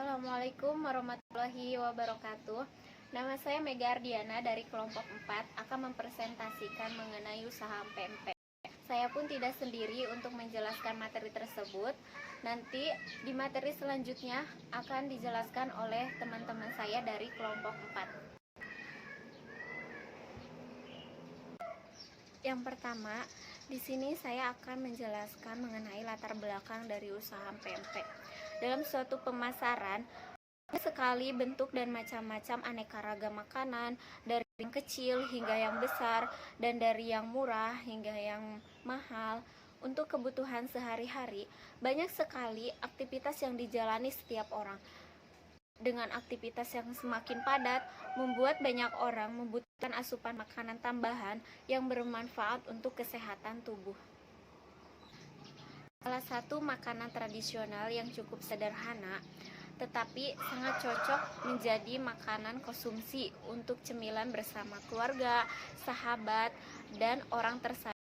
Assalamualaikum warahmatullahi wabarakatuh. Nama saya Mega Ardiana dari kelompok 4 akan mempresentasikan mengenai usaha PMP. Saya pun tidak sendiri untuk menjelaskan materi tersebut. Nanti di materi selanjutnya akan dijelaskan oleh teman-teman saya dari kelompok 4. Yang pertama, di sini saya akan menjelaskan mengenai latar belakang dari usaha PMP. Dalam suatu pemasaran, banyak sekali bentuk dan macam-macam aneka ragam makanan, dari yang kecil hingga yang besar, dan dari yang murah hingga yang mahal. Untuk kebutuhan sehari-hari, banyak sekali aktivitas yang dijalani setiap orang. Dengan aktivitas yang semakin padat, membuat banyak orang membutuhkan asupan makanan tambahan yang bermanfaat untuk kesehatan tubuh. Salah satu makanan tradisional yang cukup sederhana, tetapi sangat cocok menjadi makanan konsumsi untuk cemilan bersama keluarga, sahabat, dan orang tersayang.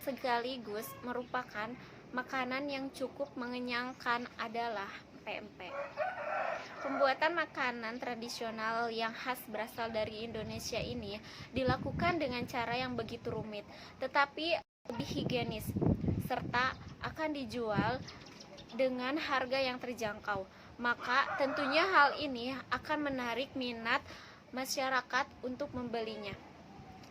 Sekaligus merupakan makanan yang cukup mengenyangkan adalah PMP. Pembuatan makanan tradisional yang khas berasal dari Indonesia ini dilakukan dengan cara yang begitu rumit, tetapi lebih higienis, serta akan dijual dengan harga yang terjangkau. Maka tentunya hal ini akan menarik minat masyarakat untuk membelinya.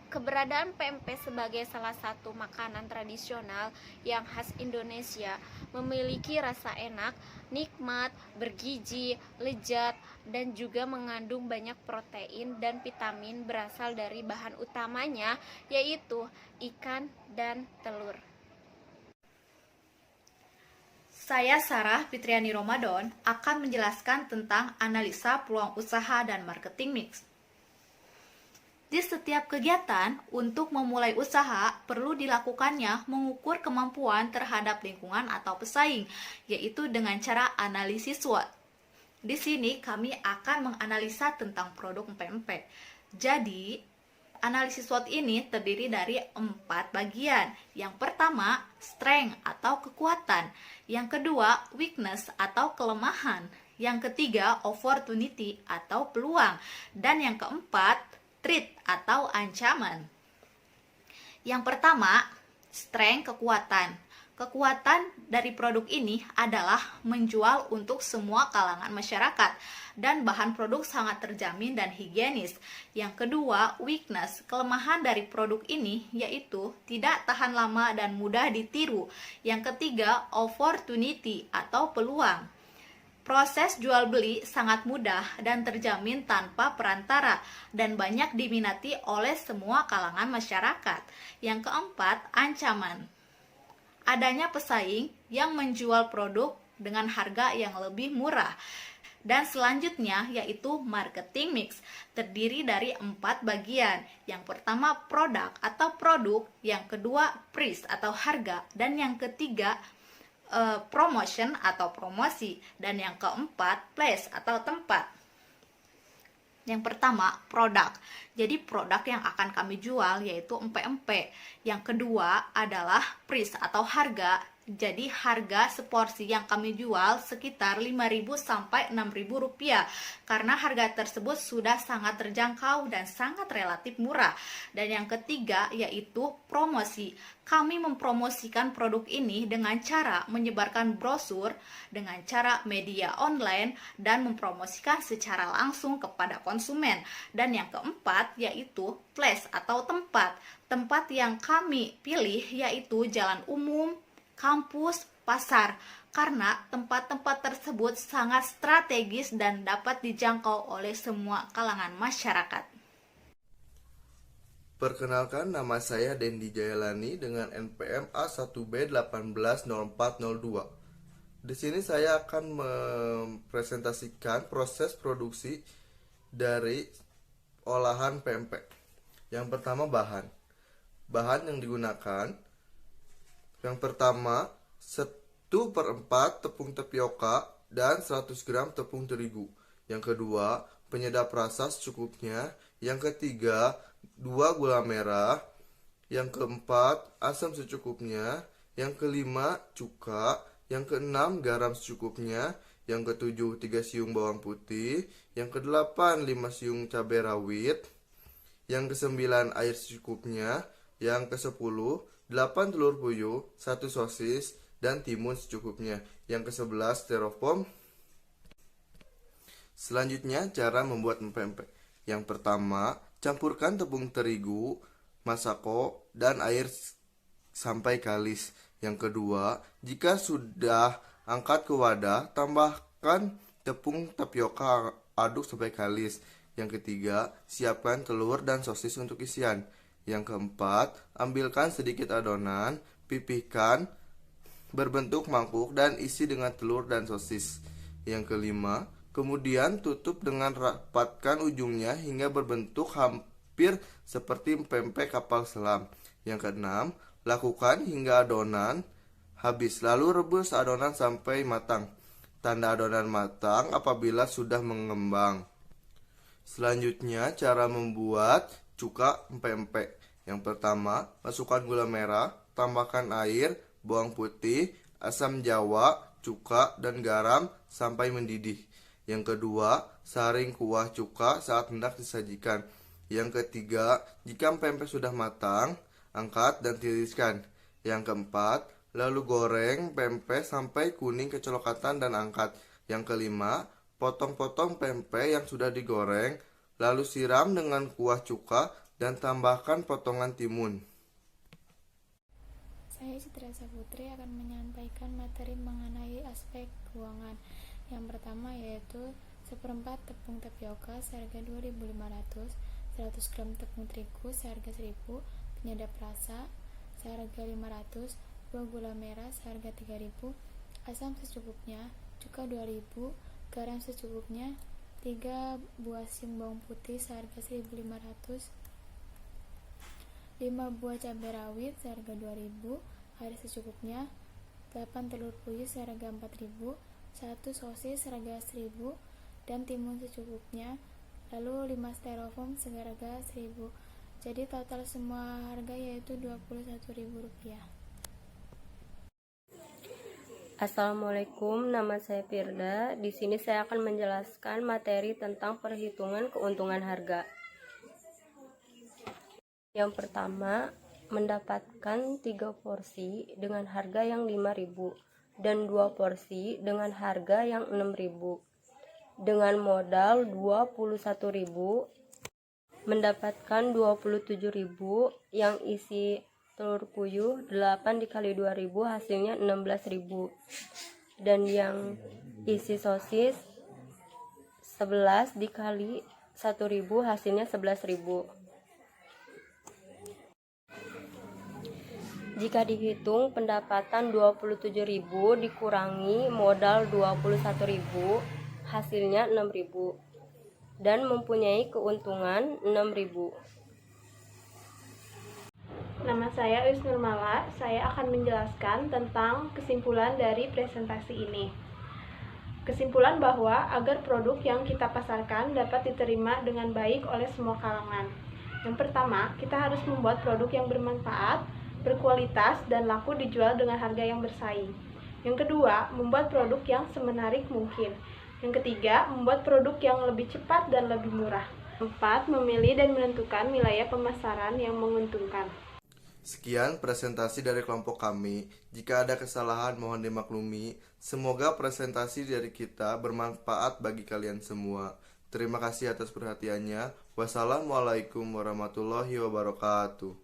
Keberadaan PMP sebagai salah satu makanan tradisional yang khas Indonesia memiliki rasa enak, nikmat, bergizi, lezat, dan juga mengandung banyak protein dan vitamin berasal dari bahan utamanya, yaitu ikan dan telur. Saya Sarah Fitriani Ramadan akan menjelaskan tentang analisa peluang usaha dan marketing mix. Di setiap kegiatan, untuk memulai usaha, perlu dilakukannya mengukur kemampuan terhadap lingkungan atau pesaing, yaitu dengan cara analisis SWOT. Di sini kami akan menganalisa tentang produk PMP. Jadi, analisis SWOT ini terdiri dari 4 bagian. Yang pertama, strength atau kekuatan. Yang kedua, weakness atau kelemahan. Yang ketiga, opportunity atau peluang. Dan yang keempat, threat atau ancaman. Yang pertama, strength, kekuatan. Kekuatan dari produk ini adalah menjual untuk semua kalangan masyarakat dan bahan produk sangat terjamin dan higienis. Yang kedua, weakness. Kelemahan dari produk ini yaitu tidak tahan lama dan mudah ditiru. Yang ketiga, opportunity atau peluang. Proses jual beli sangat mudah dan terjamin tanpa perantara dan banyak diminati oleh semua kalangan masyarakat. Yang keempat, ancaman. Adanya pesaing yang menjual produk dengan harga yang lebih murah. Dan selanjutnya yaitu marketing mix, terdiri dari 4 bagian. Yang pertama produk atau produk, yang kedua price atau harga, dan yang ketiga promotion atau promosi, dan yang keempat place atau tempat. Yang pertama produk. Jadi produk yang akan kami jual yaitu PMP. Yang kedua adalah price atau harga. Jadi harga seporsi yang kami jual sekitar 5.000 sampai 6.000 rupiah, karena harga tersebut sudah sangat terjangkau dan sangat relatif murah. Dan yang ketiga yaitu promosi. Kami mempromosikan produk ini dengan cara menyebarkan brosur, dengan cara media online, dan mempromosikan secara langsung kepada konsumen. Dan yang keempat yaitu place atau tempat. Tempat yang kami pilih yaitu jalan umum, kampus, pasar, karena tempat-tempat tersebut sangat strategis dan dapat dijangkau oleh semua kalangan masyarakat. Perkenalkan, nama saya Dendi Jayalani dengan NPM A1B180402. Di sini saya akan mempresentasikan proses produksi dari olahan PMP. Yang pertama bahan. Bahan yang digunakan, yang pertama 1/4 tepung tapioka dan 100 gram tepung terigu. Yang kedua, penyedap rasa secukupnya. Yang ketiga, 2 gula merah. Yang keempat, asam secukupnya. Yang kelima, cuka. Yang keenam, garam secukupnya. Yang ke-7 3 siung bawang putih. Yang ke-8 5 siung cabai rawit. Yang ke-9 air secukupnya. Yang ke-10 8 telur puyuh, 1 sosis, dan timun secukupnya. Yang ke-11 styrofoam. Selanjutnya cara membuat empek-empek. Yang pertama, campurkan tepung terigu, masako, dan air sampai kalis. Yang kedua, jika sudah angkat ke wadah, tambahkan tepung tapioka, aduk sampai kalis. Yang ketiga, siapkan telur dan sosis untuk isian. Yang keempat, ambilkan sedikit adonan, pipihkan berbentuk mangkuk dan isi dengan telur dan sosis. Yang kelima, kemudian tutup dengan rapatkan ujungnya hingga berbentuk hampir seperti pempek kapal selam. Yang keenam, lakukan hingga adonan habis, lalu rebus adonan sampai matang. Tanda adonan matang apabila sudah mengembang. Selanjutnya, cara membuat cuka empek-empek. Yang pertama, masukkan gula merah, tambahkan air, bawang putih, asam jawa, cuka, dan garam sampai mendidih. Yang kedua, saring kuah cuka saat hendak disajikan. Yang ketiga, jika empek-empek sudah matang, angkat dan tiriskan. Yang keempat, lalu goreng pempek sampai kuning kecoklatan dan angkat. Yang kelima, potong-potong pempek yang sudah digoreng, lalu siram dengan kuah cuka dan tambahkan potongan timun. Saya Citra Saputri akan menyampaikan materi mengenai aspek keuangan. Yang pertama yaitu 1/4 tepung tapioka seharga 2.500, 100 gram tepung terigu seharga 1.000, penyedap rasa seharga 500, 2 gula merah seharga 3.000, asam secukupnya, cuka 2.000, garam secukupnya, 3 buah siung bawang putih seharga 1.500, 5 buah cabai rawit seharga 2.000, air secukupnya, 8 telur puyuh seharga 4.000, 1 sosis seharga 1.000, dan timun secukupnya, lalu 5 styrofoam seharga 1.000. Jadi total semua harga yaitu Rp21.000. Assalamualaikum, nama saya Firda. Di sini saya akan menjelaskan materi tentang perhitungan keuntungan harga. Yang pertama, mendapatkan 3 porsi dengan harga yang 5.000 dan 2 porsi dengan harga yang 6.000. Dengan modal 21.000, mendapatkan 27.000 yang isi telur puyuh 8 dikali 2.000 hasilnya 16.000, dan yang isi sosis 11 dikali 1.000 hasilnya 11.000. Jika dihitung pendapatan 27.000 dikurangi modal 21.000 hasilnya 6.000 dan mempunyai keuntungan 6.000. Nama saya Yus Nurmala, saya akan menjelaskan tentang kesimpulan dari presentasi ini. Kesimpulan bahwa agar produk yang kita pasarkan dapat diterima dengan baik oleh semua kalangan. Yang pertama, kita harus membuat produk yang bermanfaat, berkualitas, dan laku dijual dengan harga yang bersaing. Yang kedua, membuat produk yang semenarik mungkin. Yang ketiga, membuat produk yang lebih cepat dan lebih murah. 4. Memilih dan menentukan wilayah pemasaran yang menguntungkan. Sekian presentasi dari kelompok kami. Jika ada kesalahan mohon dimaklumi. Semoga presentasi dari kita bermanfaat bagi kalian semua. Terima kasih atas perhatiannya. Wassalamualaikum warahmatullahi wabarakatuh.